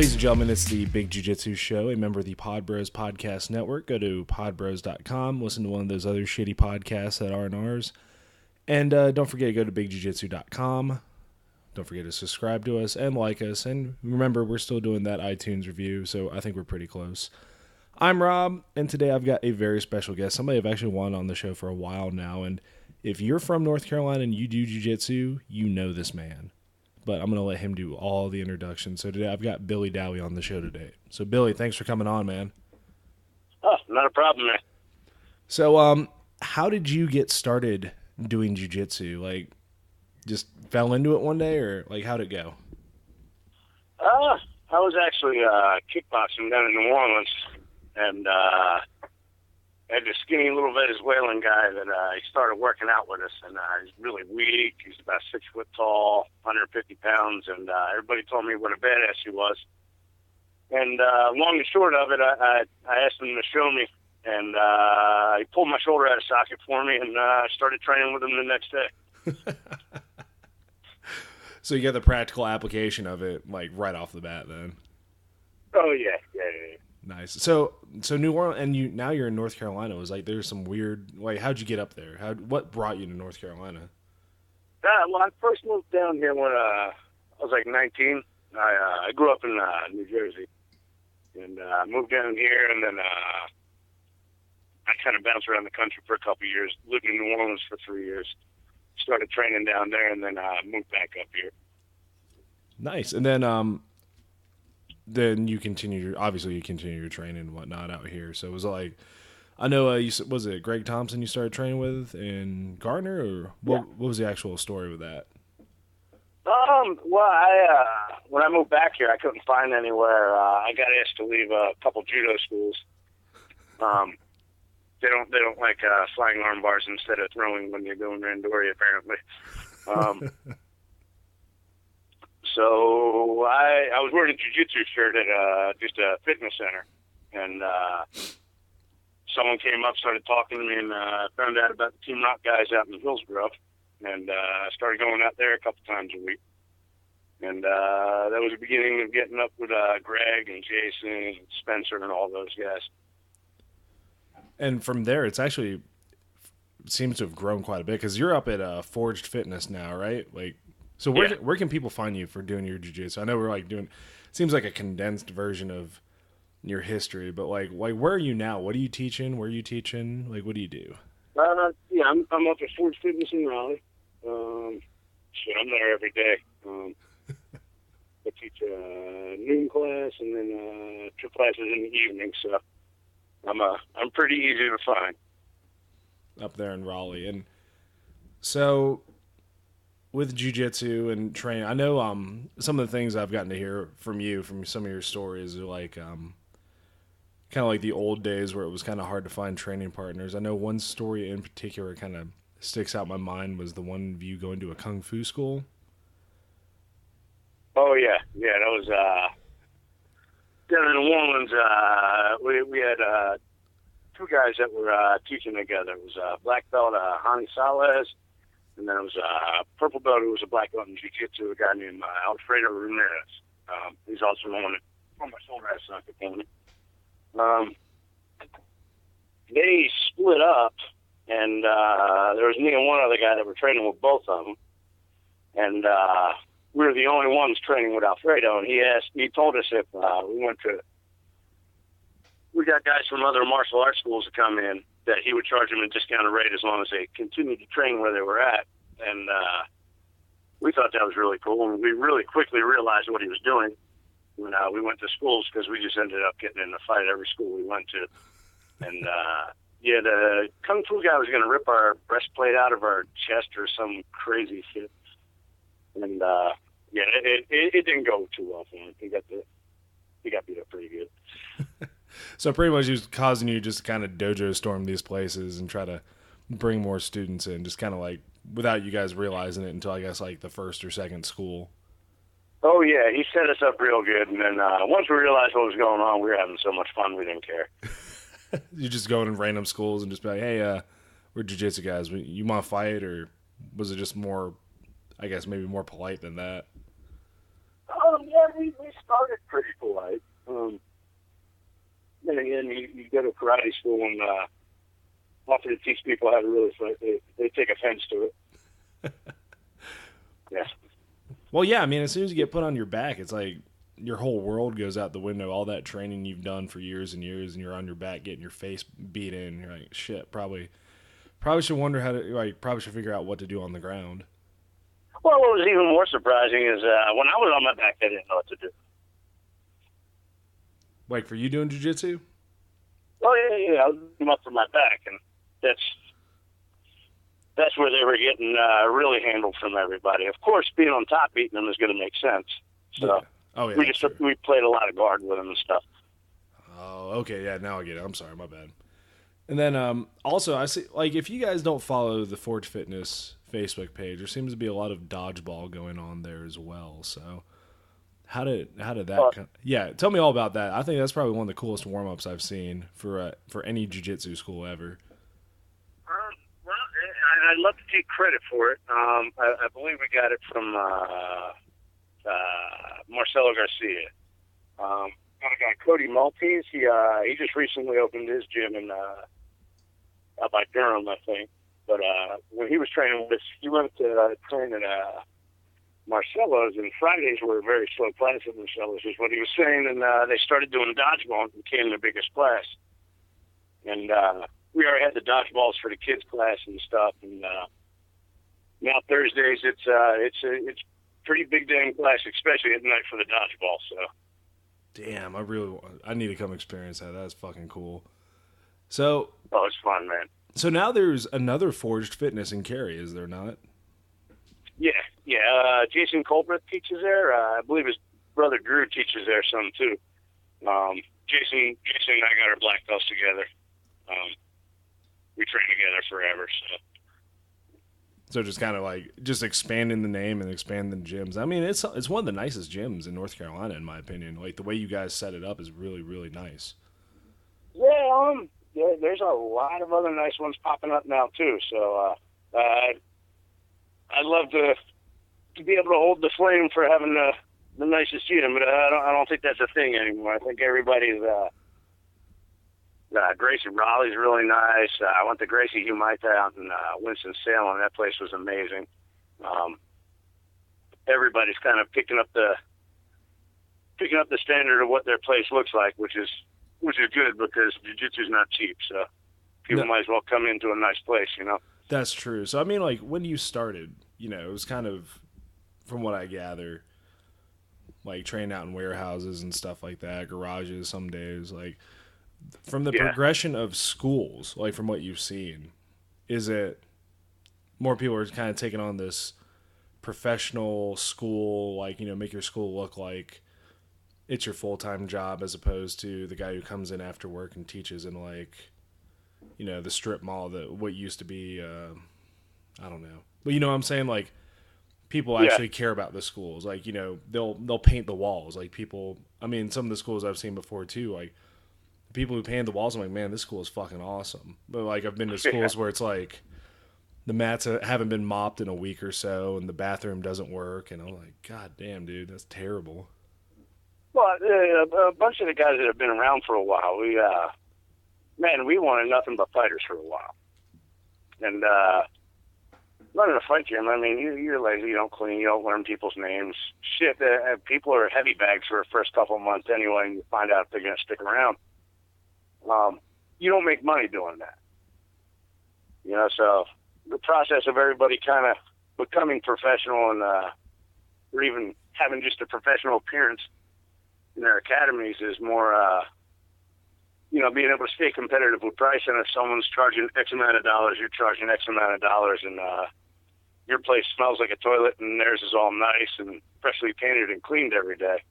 Ladies and gentlemen, it's the Big Jiu-Jitsu Show, a member of the Pod Bros Podcast Network. Go to podbros.com, listen to one of those other shitty podcasts that aren't ours. And don't forget to go to bigjujitsu.com. Don't forget to subscribe to us and like us. And remember, we're still doing that iTunes review, so I think we're pretty close. I'm Rob, and today I've got a very special guest. Somebody I've actually wanted on the show for a while now. And if you're from North Carolina and you do jiu-jitsu, you know this man. But I'm going to let him do all the introductions. So today I've got Billy Dowey on the show today. So Billy, thanks for coming on, man. Oh, not a problem, man. So how did you get started doing jiu-jitsu? Like, just fell into it one day, or like how'd it go? I was actually kickboxing down in New Orleans, and I had this skinny little Venezuelan guy that he started working out with us, and he's really weak. He's about 6 foot tall, 150 pounds, and everybody told me what a badass he was. And long and short of it, I asked him to show me, and he pulled my shoulder out of socket for me, and I started training with him the next day. So you got the practical application of it, like, right off the bat then? Oh, yeah. Nice. So New Orleans, and now you're in North Carolina. Was like there's some weird. Like, how'd you get up there? What brought you to North Carolina? Well, I first moved down here when I was like 19. I grew up in New Jersey, and moved down here, and then I kind of bounced around the country for a couple of years. Lived in New Orleans for 3 years. Started training down there, and then moved back up here. Nice. And then you continue your training and whatnot out here. So it was like, I know, was it Greg Thompson you started training with in Gardner, or what was the actual story with that? Well, when I moved back here, I couldn't find anywhere. I got asked to leave a couple judo schools. They don't like flying arm bars instead of throwing when you're doing randori, apparently. So I was wearing a jiu-jitsu shirt at just a fitness center, and someone came up, started talking to me, and found out about the Team Rock guys out in Hillsborough, and started going out there a couple times a week. And that was the beginning of getting up with Greg and Jason and Spencer and all those guys. And from there, it seems to have grown quite a bit, because you're up at Forged Fitness now, right? Like, so where can people find you for doing your jiu-jitsu? I know we're like doing, seems like a condensed version of your history, but like where are you now? What are you teaching? Where are you teaching? Like, what do you do? I'm up at Forged Fitness in Raleigh. I'm there every day. I teach a noon class and then 2 classes in the evening, so I'm pretty easy to find. Up there in Raleigh. And so with jiu-jitsu and training, I know some of the things I've gotten to hear from you, from some of your stories, are like kind of like the old days where it was kind of hard to find training partners. I know one story in particular kind of sticks out in my mind was the one of you going to a kung fu school. Oh, yeah. Yeah, that was down in New Orleans. We had 2 guys that were teaching together. It was black belt Hani Salez, and then it was a purple belt who was a black belt in jiu-jitsu, a guy named Alfredo Ramirez. He's also the one that pulled my shoulder out of socket for me. They split up, and there was me and one other guy that were training with both of them. And we were the only ones training with Alfredo, and he told us if we got guys from other martial arts schools to come in, that he would charge them a discounted rate as long as they continued to train where they were at. And we thought that was really cool, and we really quickly realized what he was doing when we went to schools, because we just ended up getting in a fight at every school we went to. And the kung fu guy was going to rip our breastplate out of our chest or some crazy shit. And it didn't go too well for him. He got beat up pretty good. So pretty much he was causing you just kind of dojo storm these places and try to bring more students in, just kind of like without you guys realizing it until I guess like the first or second school. Oh yeah, he set us up real good, and then once we realized what was going on, we were having so much fun we didn't care. You just go in random schools and just be like, hey, we're jiu-jitsu guys. You want to fight? Or was it just more, I guess, maybe more polite than that? Yeah, we started pretty polite. Then again, you go to karate school and often to teach people how to really fight. They take offense to it. Yeah. Well, yeah, I mean, as soon as you get put on your back, it's like your whole world goes out the window. All that training you've done for years and years, and you're on your back getting your face beat in. You're like, shit, probably should wonder how to, like, probably should figure out what to do on the ground. Well, what was even more surprising is when I was on my back, I didn't know what to do. Like, for you doing jiu-jitsu? Oh, yeah. I was up for my back, and that's where they were getting really handled from everybody. Of course, being on top beating them is going to make sense. So yeah. Oh, yeah, we played a lot of guard with them and stuff. Oh, okay, yeah, now I get it. I'm sorry, my bad. And then also, I see, like, if you guys don't follow the Forge Fitness Facebook page, there seems to be a lot of dodgeball going on there as well. So, how did that? Yeah, tell me all about that. I think that's probably one of the coolest warm ups I've seen for any jiu-jitsu school ever. Well, I'd love to take credit for it. I believe we got it from Marcelo Garcia. Got a guy, Cody Maltese. He just recently opened his gym in out by Durham, I think. But when he was training with us, he went to train at Marcelo's, and Fridays were a very slow class at Marcelo's, is what he was saying. And they started doing dodgeball and became the biggest class. And we already had the dodgeballs for the kids' class and stuff. And now Thursdays, it's pretty big damn class, especially at night for the dodgeball. So. Damn, I need to come experience that. That's fucking cool. So. Oh, it's fun, man. So now there's another Forged Fitness in Cary, is there not? Yeah. Jason Colbert teaches there. I believe his brother Drew teaches there some too. Jason and I got our black belts together. We trained together forever. So just kind of like just expanding the name and expanding the gyms. I mean, it's one of the nicest gyms in North Carolina, in my opinion. Like the way you guys set it up is really, really nice. Yeah, there's a lot of other nice ones popping up now too. So I'd love to be able to hold the flame for having the nicest gym, but I don't think that's a thing anymore. I think everybody's. Gracie Raleigh's really nice. I went to Gracie Humaita out in Winston-Salem. That place was amazing. Everybody's kind of picking up the standard of what their place looks like, which is good because jiu-jitsu's not cheap. So people might as well come into a nice place, you know. That's true. So I mean, like when you started, you know, it was kind of, from what I gather, like training out in warehouses and stuff like that, garages some days, like. From the progression of schools, like from what you've seen, is it more people are kind of taking on this professional school, like, you know, make your school look like it's your full-time job as opposed to the guy who comes in after work and teaches in, like, you know, the strip mall, what used to be, I don't know. But you know what I'm saying? Like, people actually care about the schools. Like, you know, they'll paint the walls. Like, people, I mean, some of the schools I've seen before, too, like, people who paint the walls, I'm like, man, this school is fucking awesome. But, like, I've been to schools where it's like the mats haven't been mopped in a week or so and the bathroom doesn't work. And I'm like, God damn, dude, that's terrible. Well, a bunch of the guys that have been around for a while, we wanted nothing but fighters for a while. And running a fight gym, I mean, you're lazy, you don't clean, you don't learn people's names. Shit, people are heavy bags for the first couple of months anyway, and you find out if they're going to stick around. You don't make money doing that. You know, so the process of everybody kind of becoming professional and or even having just a professional appearance in their academies is more, you know, being able to stay competitive with price. And if someone's charging X amount of dollars, you're charging X amount of dollars, and your place smells like a toilet and theirs is all nice and freshly painted and cleaned every day,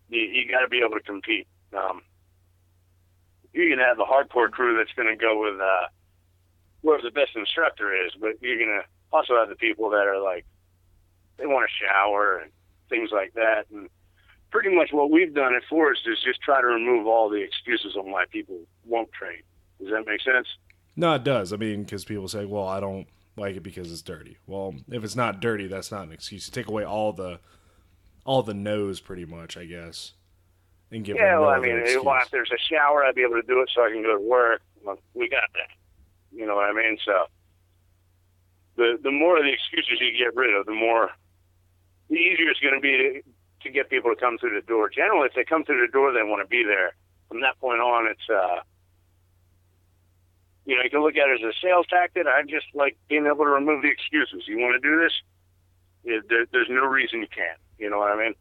you got to be able to compete. You're going to have the hardcore crew that's going to go with whoever the best instructor is, but you're going to also have the people that are like, they want to shower and things like that. And pretty much what we've done at Forrest is just try to remove all the excuses on why people won't train. Does that make sense? No, it does. I mean, because people say, well, I don't like it because it's dirty. Well, if it's not dirty, that's not an excuse. You take away all the all the no's pretty much, I guess, and give Yeah, them no well, I other mean, excuse. well, if there's a shower, I'd be able to do it so I can go to work. Well, we got that. You know what I mean? So the more of the excuses you get rid of, the easier it's going to be to get people to come through the door. Generally, if they come through the door, they want to be there. From that point on, it's, you know, you can look at it as a sales tactic. I just like being able to remove the excuses. You want to do this? There's no reason you can't. You know what I mean?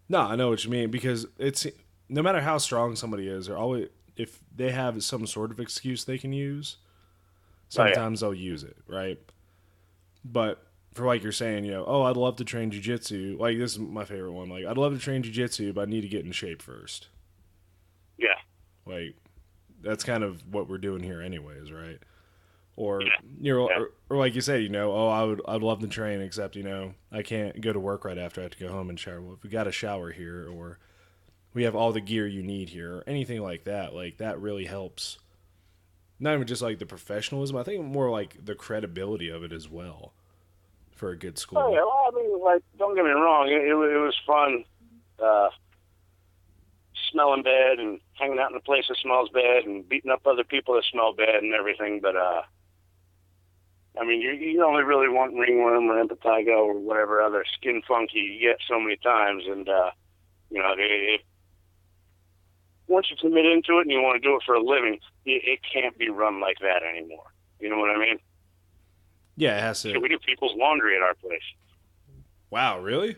No, I know what you mean, because it's no matter how strong somebody is, they're always, if they have some sort of excuse they can use, sometimes they'll use it, right? But for like you're saying, you know, oh, I'd love to train jiu-jitsu. Like, this is my favorite one. Like, I'd love to train jiu-jitsu, but I need to get in shape first. Yeah. Like, that's kind of what we're doing here anyways, right? Or, Yeah. you know, Yeah. or like you said, you know, oh, I'd love to train, except, you know, I can't go to work right after. I have to go home and shower. Well, if we got a shower here, or we have all the gear you need here, or anything like that really helps. Not even just like the professionalism, I think more like the credibility of it as well for a good school. Oh, yeah. Well, I mean, like, don't get me wrong. It was fun smelling bad and hanging out in a place that smells bad and beating up other people that smell bad and everything. But, I mean, you only really want ringworm or impetigo or whatever other skin funky you get so many times. And, you know, once you commit into it and you want to do it for a living, it can't be run like that anymore. You know what I mean? Yeah, it has to. So we do people's laundry at our place. Wow, really?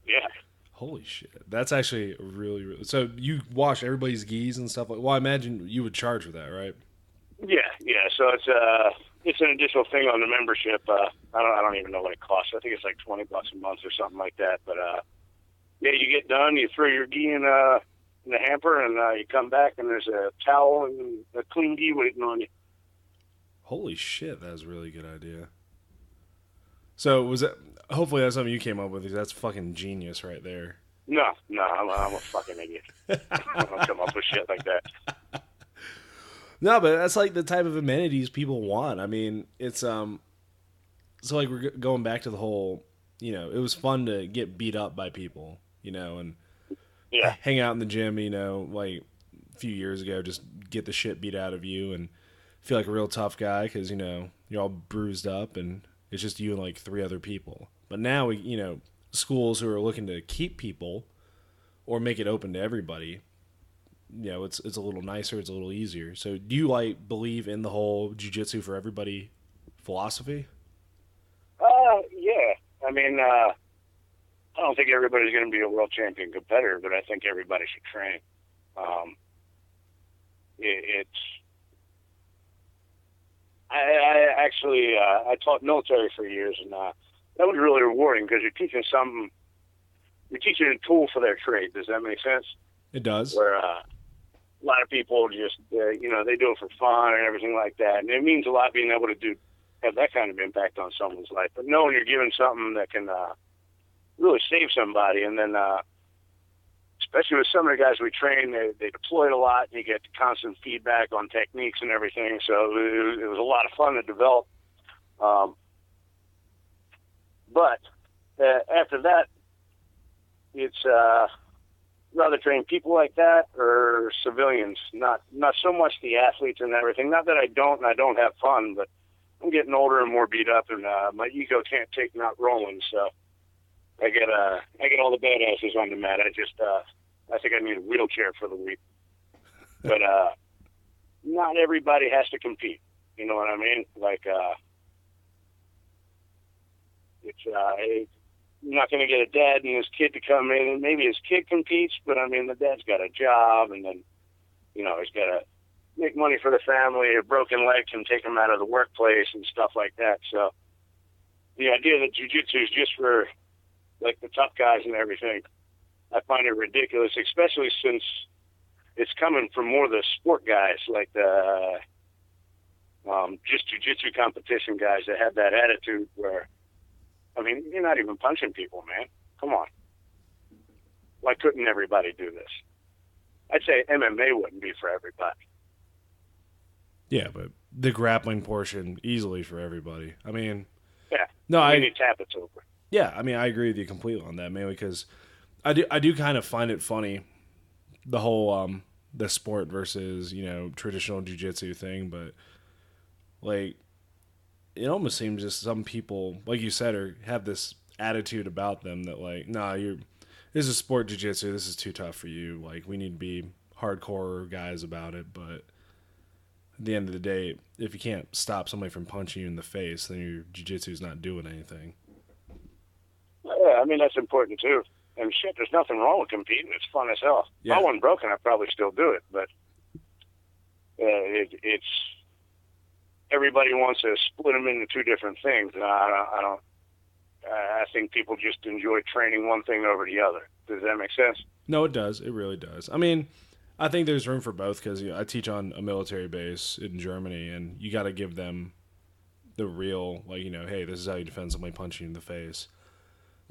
Yeah. Holy shit. That's actually really, really... So you wash everybody's gis and stuff like... Well, I imagine you would charge for that, right? Yeah. So it's an additional thing on the membership. I don't even know what it costs. I think it's like $20 a month or something like that. But yeah, you get done, you throw your gi in the hamper, and you come back, and there's a towel and a clean gi waiting on you. Holy shit, that's a really good idea. So was that... Hopefully that's something you came up with, because that's fucking genius right there. No, I'm a fucking idiot. I don't come up with shit like that. No, but that's like the type of amenities people want. I mean, it's so like we're going back to the whole, you know, it was fun to get beat up by people, you know, and Yeah. hang out in the gym, you know, like a few years ago, just get the shit beat out of you and feel like a real tough guy because, you know, you're all bruised up and it's just you and like 3 other people. But now, you know, schools who are looking to keep people or make it open to everybody, you know, it's a little nicer, it's a little easier. So do you like believe in the whole jiu-jitsu for everybody philosophy? Yeah. I mean, I don't think everybody's going to be a world champion competitor, but I think everybody should train. I actually I taught military for years, and that was really rewarding because you're teaching a tool for their trade. Does that make sense? It does. Where a lot of people just, you know, they do it for fun and everything like that. And it means a lot being able to have that kind of impact on someone's life. But knowing you're giving something that can really save somebody, and then especially with some of the guys we train, they deployed a lot, and you get constant feedback on techniques and everything. So it was a lot of fun to develop. But after that, it's rather train people like that or civilians, not so much the athletes and everything. Not that I don't have fun, but I'm getting older and more beat up, and my ego can't take not rolling. So I get all the badasses on the mat. I think I need a wheelchair for the week. But not everybody has to compete. You know what I mean? Like you're not going to get a dad and his kid to come in, and maybe his kid competes, but I mean, the dad's got a job, and then, you know, he's got to make money for the family. A broken leg can take him out of the workplace and stuff like that. So the idea that jiu-jitsu is just for like the tough guys and everything, I find it ridiculous, especially since it's coming from more the sport guys, like the just jiu-jitsu competition guys that have that attitude where, I mean, you're not even punching people, man. Come on. Why couldn't everybody do this? I'd say MMA wouldn't be for everybody. Yeah, but the grappling portion easily for everybody. I mean, Yeah. no, I mean, you tap, it's over. Yeah, I mean, I agree with you completely on that, mainly because I do kind of find it funny, the whole the sport versus traditional jiu-jitsu thing, but like it almost seems just some people, like you said, have this attitude about them that like, nah, this is sport jiu-jitsu, this is too tough for you. Like we need to be hardcore guys about it, but at the end of the day, if you can't stop somebody from punching you in the face, then your jiu-jitsu's not doing anything. Yeah, I mean, that's important too. And shit, there's nothing wrong with competing. It's fun as hell. Yeah. If I wasn't broken, I'd probably still do it, but it's everybody wants to split them into two different things, and I don't. I think people just enjoy training one thing over the other. Does that make sense? No, it does. It really does. I mean, I think there's room for both because I teach on a military base in Germany, and you got to give them the real, like, hey, this is how you defend somebody punching you in the face.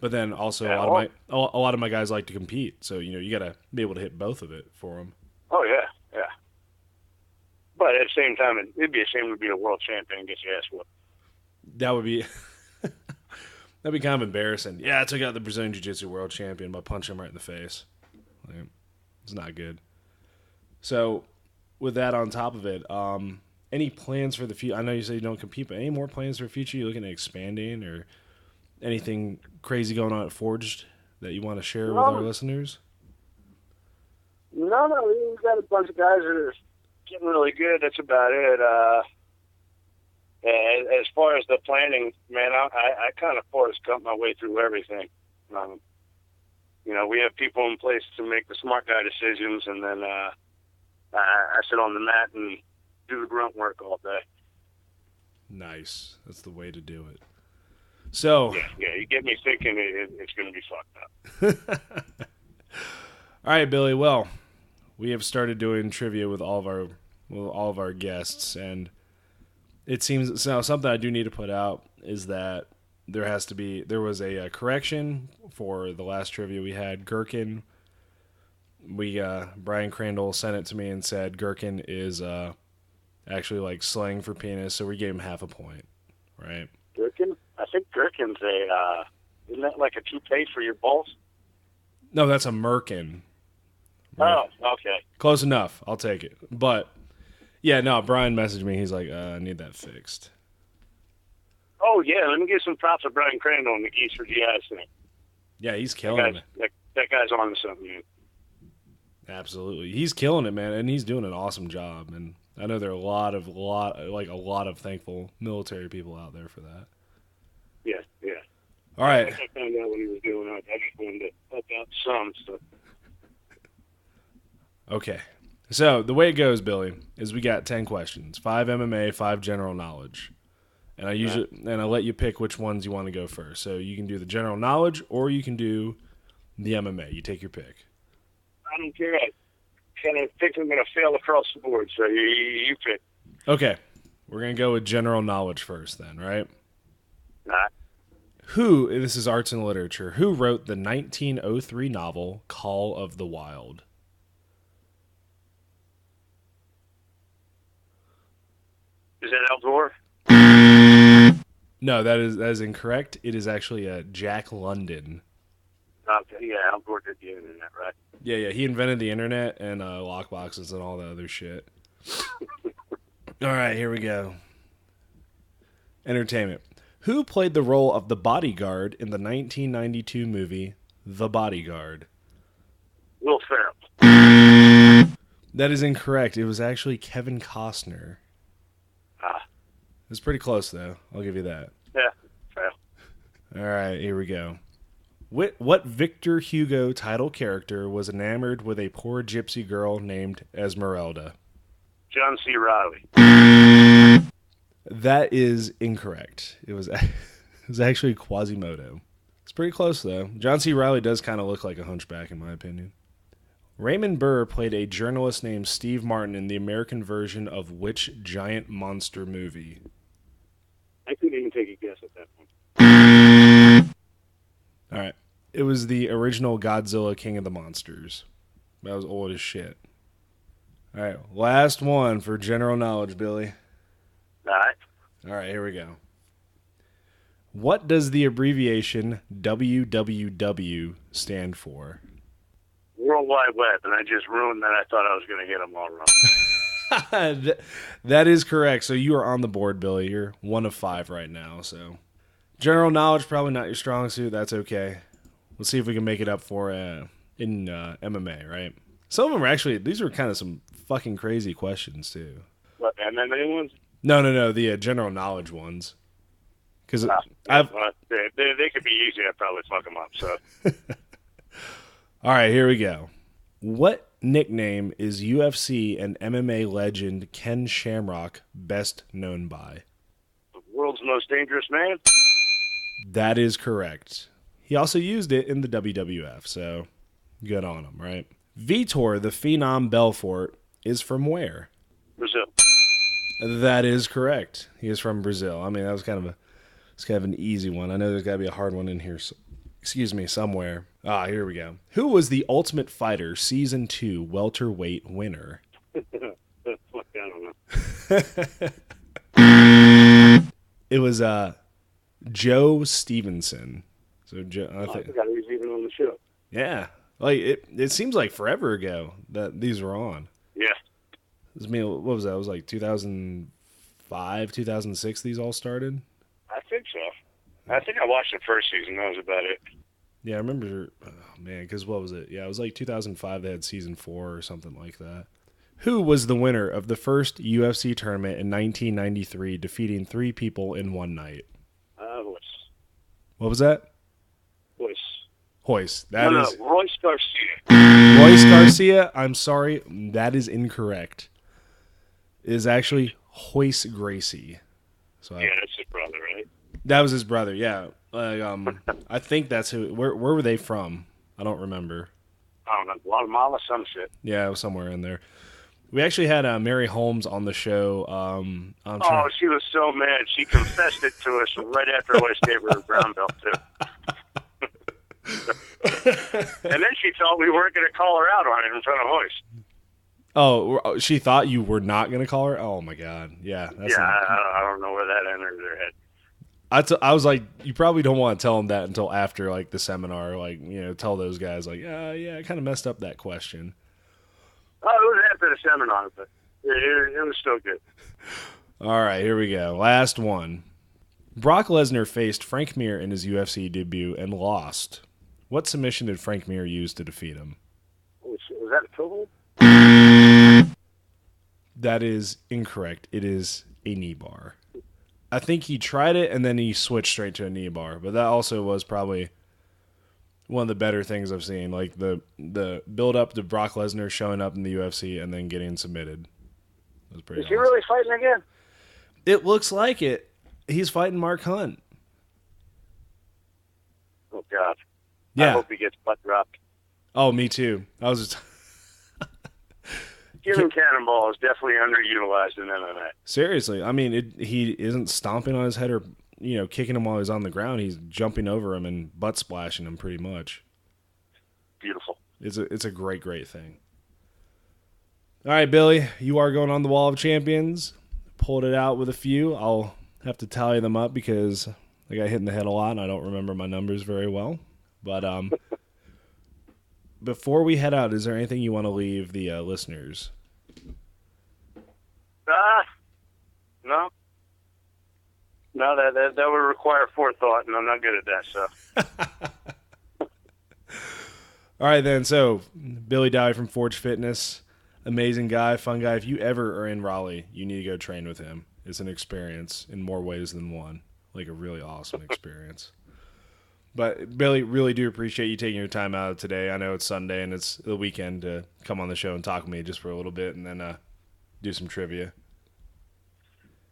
But then also a lot of my guys like to compete, so you got to be able to hit both of it for them. Oh yeah. But at the same time, it'd be a shame to be a world champion and get your ass whooped. That would be that'd be kind of embarrassing. Yeah, I took out the Brazilian Jiu-Jitsu world champion by punching him right in the face. Like, it's not good. So, with that on top of it, any plans for the future? I know you say you don't compete, but any more plans for the future? You looking at expanding or anything crazy going on at Forged that you want to share with our listeners? No, we've got a bunch of guys that are getting really good. That's about it. As far as the planning, man, I kind of forced cut my way through everything. We have people in place to make the smart guy decisions, and then I sit on the mat and do the grunt work all day. Nice. That's the way to do it. So yeah, you get me thinking it's going to be fucked up. All right, Billy. Well, we have started doing trivia with all of our guests, and it seems now something I do need to put out is that there was a correction for the last trivia we had. Gherkin. Brian Crandall sent it to me and said Gherkin is actually like slang for penis, so we gave him half a point, right? Gherkin? I think Gherkin's isn't that like a toupee for your balls? No, that's a merkin. Oh, okay. Close enough. I'll take it. But, yeah, no, Brian messaged me. He's like, I need that fixed. Oh, yeah. Let me give some props to Brian Crandall on the Geese for GIs thing. Yeah, he's killing it. That guy's on to something, man. Absolutely. He's killing it, man, and he's doing an awesome job. And I know there are a lot of thankful military people out there for that. Yeah. All right. I found out what he was doing. I just wanted to help out some stuff. Okay. So the way it goes, Billy, is we got 10 questions, 5 MMA, 5 general knowledge. And I let you pick which ones you want to go first. So you can do the general knowledge or you can do the MMA. You take your pick. I don't care. I kind of think I'm going to fail across the board, so you pick. Okay. We're going to go with general knowledge first then, right? All right. This is arts and literature, who wrote the 1903 novel Call of the Wild? Is that Al Gore? No, that is incorrect. It is actually Jack London. Okay, yeah, Al Gore did the internet, right? Yeah, he invented the internet and lockboxes and all the other shit. All right, here we go. Entertainment. Who played the role of the bodyguard in the 1992 movie The Bodyguard? Will Ferrell. That is incorrect. It was actually Kevin Costner. It's pretty close, though. I'll give you that. Yeah, fair. All right, here we go. What Victor Hugo title character was enamored with a poor gypsy girl named Esmeralda? John C. Reilly. That is incorrect. It was actually Quasimodo. It's pretty close, though. John C. Reilly does kind of look like a hunchback, in my opinion. Raymond Burr played a journalist named Steve Martin in the American version of which giant monster movie? I couldn't even take a guess at that point. All right. It was the original Godzilla King of the Monsters. That was old as shit. All right. Last one for general knowledge, Billy. All right. All right, here we go. What does the abbreviation WWW stand for? World Wide Web, and I just ruined that. I thought I was going to get them all wrong. That is correct. So you are on the board, Billy. You're 1 of 5 right now. So general knowledge, probably not your strong suit. That's okay. Let's see if we can make it up for in MMA, right? Some of them are actually, these were kind of some fucking crazy questions, too. What, MMA ones? No, the general knowledge ones. Because they could be easy. I'd probably fuck them up. So, all right, here we go. What nickname is UFC and MMA legend Ken Shamrock best known by? The world's most dangerous man? That is correct. He also used it in the WWF, so good on him, right? Vitor, the Phenom Belfort, is from where? Brazil. That is correct. He is from Brazil. I mean, that was kind of an easy one. I know there's got to be a hard one in here. Somewhere. Here we go. Who was the Ultimate Fighter Season 2 welterweight winner? I don't know. It was Joe Stevenson. So Joe, I forgot he was even on the show. Yeah, like it seems like forever ago that these were on. Yeah. What was that? It was like 2005, 2006. These all started. I think so. I think I watched the first season. That was about it. Yeah, I remember. Oh man, because what was it? Yeah, it was like 2005. They had season 4 or something like that. Who was the winner of the first UFC tournament in 1993, defeating 3 people in one night? Royce. What was that? Royce. Royce Garcia. Royce Garcia. I'm sorry, that is incorrect. It is actually Royce Gracie. So yeah, that's his brother, right? That was his brother. Yeah. I think that's who. Where were they from? I don't remember. I don't know. Guatemala, some shit. Yeah, it was somewhere in there. We actually had Mary Holmes on the show. She was so mad. She confessed it to us right after Royce gave her a brown belt, too. And then she thought we weren't going to call her out on it in front of Royce. Oh, she thought you were not going to call her? Oh, my God. Yeah. I don't know where that entered their head. I was like, you probably don't want to tell them that until after, like, the seminar. Like, tell those guys, like, yeah, I kind of messed up that question. Oh, it was after the seminar, but it was still good. All right, here we go. Last one. Brock Lesnar faced Frank Mir in his UFC debut and lost. What submission did Frank Mir use to defeat him? Was that a total? That is incorrect. It is a knee bar. I think he tried it and then he switched straight to a knee bar, but that also was probably one of the better things I've seen. Like the build up to Brock Lesnar showing up in the UFC and then getting submitted. That was pretty Is he really fighting again? It looks like it. He's fighting Mark Hunt. Oh, God. Yeah. I hope he gets butt dropped. Oh, me too. I was just... Human Cannonball is definitely underutilized in MMA. Seriously. I mean, he isn't stomping on his head or, kicking him while he's on the ground. He's jumping over him and butt splashing him pretty much. Beautiful. It's a great, great thing. All right, Billy, you are going on the Wall of Champions. Pulled it out with a few. I'll have to tally them up because I got hit in the head a lot and I don't remember my numbers very well. But before we head out, is there anything you want to leave the listeners? No. No, that would require forethought, and I'm not good at that, so. All right, then. So, Billy Dowey from Forge Fitness. Amazing guy, fun guy. If you ever are in Raleigh, you need to go train with him. It's an experience in more ways than one. Like a really awesome experience. But, Billy, really do appreciate you taking your time out today. I know it's Sunday and it's the weekend to come on the show and talk with me just for a little bit and then do some trivia.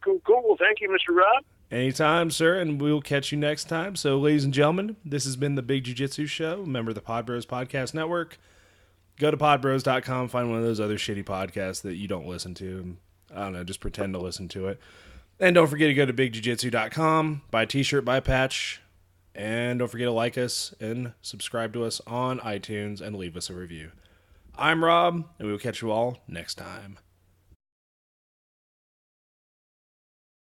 Cool. Well, thank you, Mr. Rob. Anytime, sir, and we'll catch you next time. So, ladies and gentlemen, this has been the Big Jiu-Jitsu Show, a member of the Pod Bros Podcast Network. Go to podbros.com, find one of those other shitty podcasts that you don't listen to. I don't know, just pretend to listen to it. And don't forget to go to bigjujitsu.com, buy a t-shirt, buy a patch. And don't forget to like us and subscribe to us on iTunes and leave us a review. I'm Rob, and we will catch you all next time.